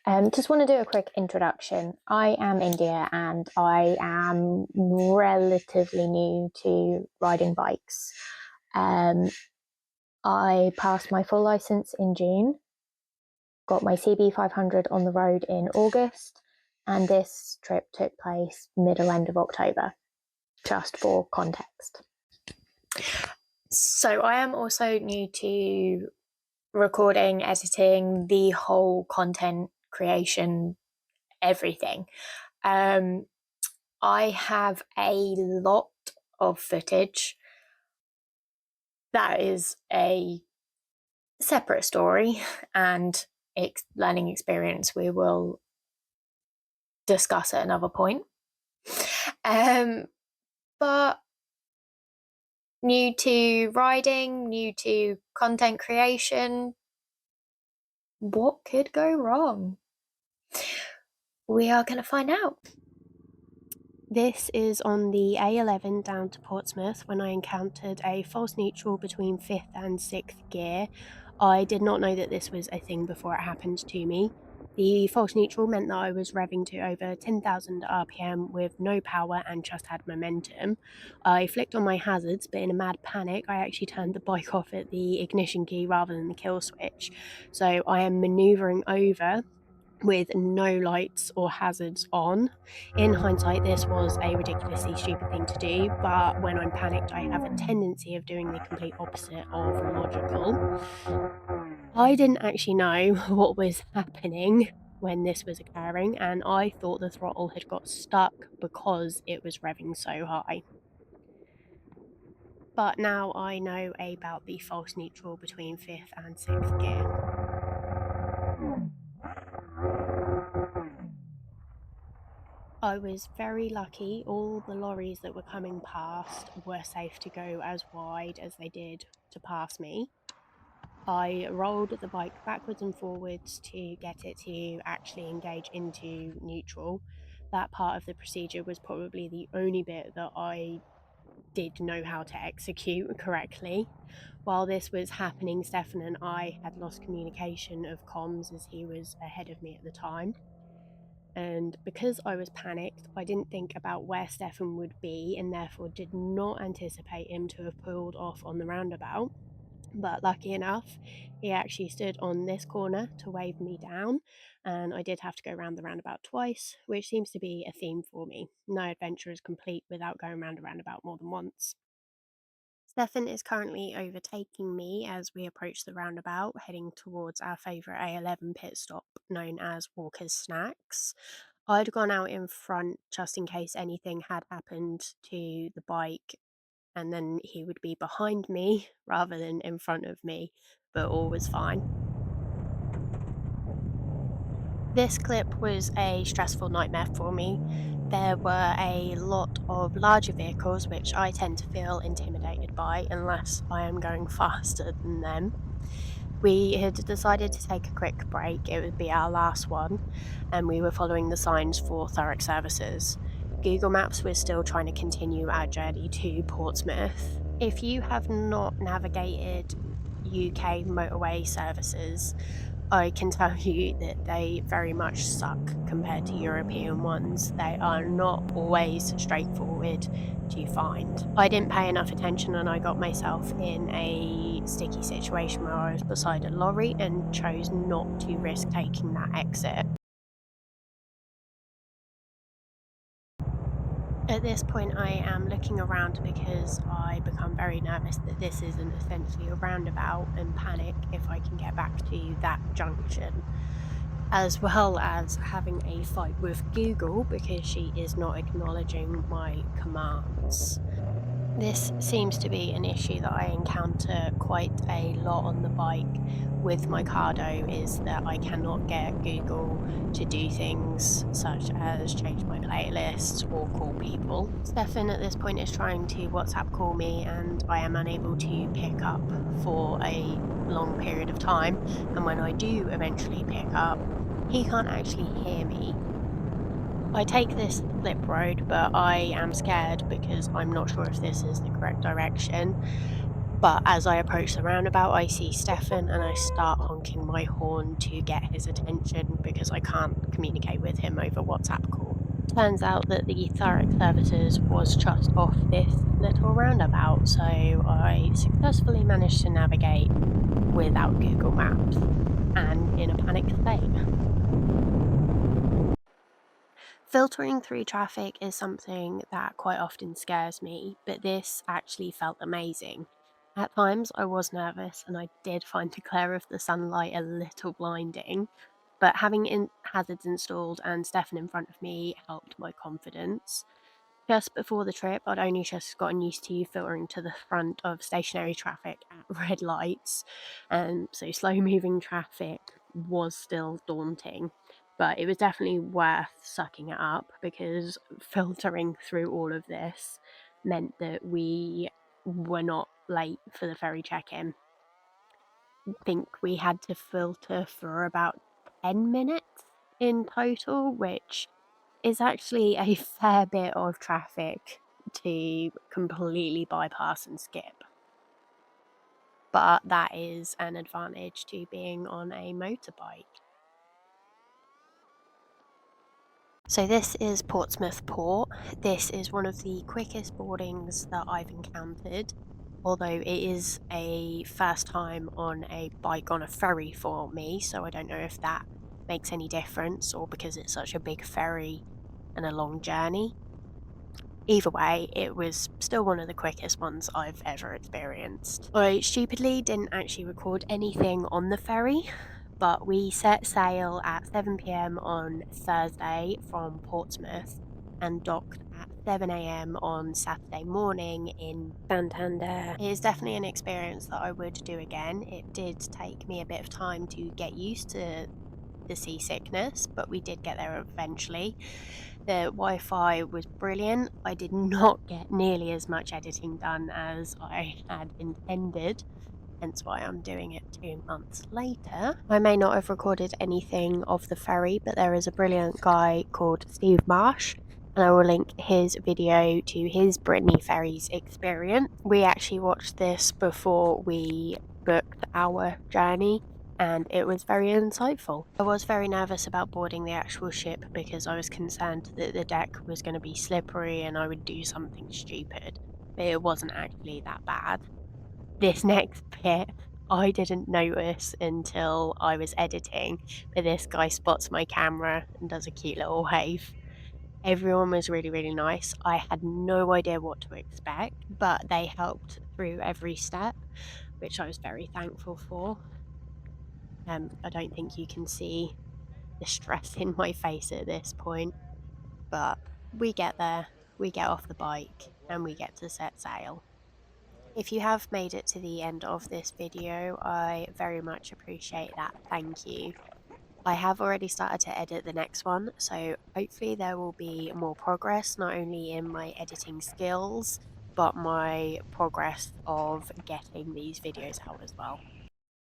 Just want to do a quick introduction. I am India and I am relatively new to riding bikes. Um, I passed my full license in June, got my CB 500 on the road in August, and this trip took place middle end of October, just for context. So I am also new to recording, editing, the whole content creation, everything. Um, I have a lot of footage. That is a separate story and learning experience we will discuss at another point. But new to riding, new to content creation, what could go wrong? We are going to find out. This is on the A11 down to Portsmouth when I encountered a false neutral between 5th and 6th gear. I did not know that this was a thing before it happened to me. The false neutral meant that I was revving to over 10,000 RPM with no power and just had momentum. I flicked on my hazards, but in a mad panic, I actually turned the bike off at the ignition key rather than the kill switch. So I am manoeuvring over with no lights or hazards on. In hindsight, this was a ridiculously stupid thing to do, but when I'm panicked, I have a tendency of doing the complete opposite of logical. I didn't actually know what was happening when this was occurring, and I thought the throttle had got stuck because it was revving so high. But now I know about the false neutral between 5th and 6th gear. I was very lucky. All the lorries that were coming past were safe to go as wide as they did to pass me. I rolled the bike backwards and forwards to get it to actually engage into neutral. That part of the procedure was probably the only bit that I did know how to execute correctly. While this was happening, Stefan and I had lost communication of comms as he was ahead of me at the time. And because I was panicked, I didn't think about where Stefan would be and therefore did not anticipate him to have pulled off on the roundabout. But lucky enough, he actually stood on this corner to wave me down, and I did have to go around the roundabout twice, which seems to be a theme for me. No adventure is complete without going round a roundabout more than once. Stefan is currently overtaking me as we approach the roundabout, heading towards our favourite A11 pit stop known as Walker's Snacks. I'd gone out in front just in case anything had happened to the bike, and then he would be behind me rather than in front of me, but all was fine. This clip was a stressful nightmare for me. There were a lot of larger vehicles which I tend to feel intimidated by unless I am going faster than them. We had decided to take a quick break, it would be our last one, and we were following the signs for Thurrock services. Google Maps was still trying to continue our journey to Portsmouth. If you have not navigated UK motorway services, I can tell you that they very much suck compared to European ones. They are not always straightforward to find. I didn't pay enough attention and I got myself in a sticky situation where I was beside a lorry and chose not to risk taking that exit. At this point, I am looking around because I become very nervous that this isn't essentially a roundabout and panic if I can get back to that junction, as well as having a fight with Google because she is not acknowledging my commands. This seems to be an issue that I encounter quite a lot on the bike with my cardo, is that I cannot get Google to do things such as change my playlists or call people. Stefan at this point is trying to WhatsApp call me and I am unable to pick up for a long period of time, and when I do eventually pick up, he can't actually hear me. I take this slip road, but I am scared because I'm not sure if this is the correct direction. But as I approach the roundabout, I see Stefan and I start honking my horn to get his attention because I can't communicate with him over WhatsApp call. Turns out that the Thurrock Services was just off this little roundabout, so I successfully managed to navigate without Google Maps and in a panicked state. Filtering through traffic is something that quite often scares me, but this actually felt amazing. At times, I was nervous and I did find the glare of the sunlight a little blinding, but having hazards installed and Stefan in front of me helped my confidence. Just before the trip, I'd only just gotten used to filtering to the front of stationary traffic at red lights, and so slow moving traffic was still daunting. But it was definitely worth sucking it up because filtering through all of this meant that we were not late for the ferry check in. I think we had to filter for about 10 minutes in total, which is actually a fair bit of traffic to completely bypass and skip. But that is an advantage to being on a motorbike. So this is Portsmouth Port. This is one of the quickest boardings that I've encountered, although it is a first time on a bike on a ferry for me, so I don't know if that makes any difference or because it's such a big ferry and a long journey. Either way, it was still one of the quickest ones I've ever experienced. I stupidly didn't actually record anything on the ferry, but we set sail at 7 p.m. on Thursday from Portsmouth and docked at 7 a.m. on Saturday morning in Santander. It is definitely an experience that I would do again. It did take me a bit of time to get used to the seasickness, but we did get there eventually. The Wi Fi was brilliant. I did not get nearly as much editing done as I had intended, hence why I'm doing it 2 months later. I may not have recorded anything of the ferry, but there is a brilliant guy called Steve Marsh, and I will link his video to his Brittany Ferries experience. We actually watched this before we booked our journey, and it was very insightful. I was very nervous about boarding the actual ship because I was concerned that the deck was going to be slippery and I would do something stupid, but it wasn't actually that bad. This next bit, I didn't notice until I was editing, but this guy spots my camera and does a cute little wave. Everyone was really, really nice. I had no idea what to expect, but they helped through every step, which I was very thankful for. I don't think you can see the stress in my face at this point, but we get there, we get off the bike, and we get to set sail. If you have made it to the end of this video, I very much appreciate that. Thank you. I have already started to edit the next one, so hopefully there will be more progress, not only in my editing skills, but my progress of getting these videos out as well.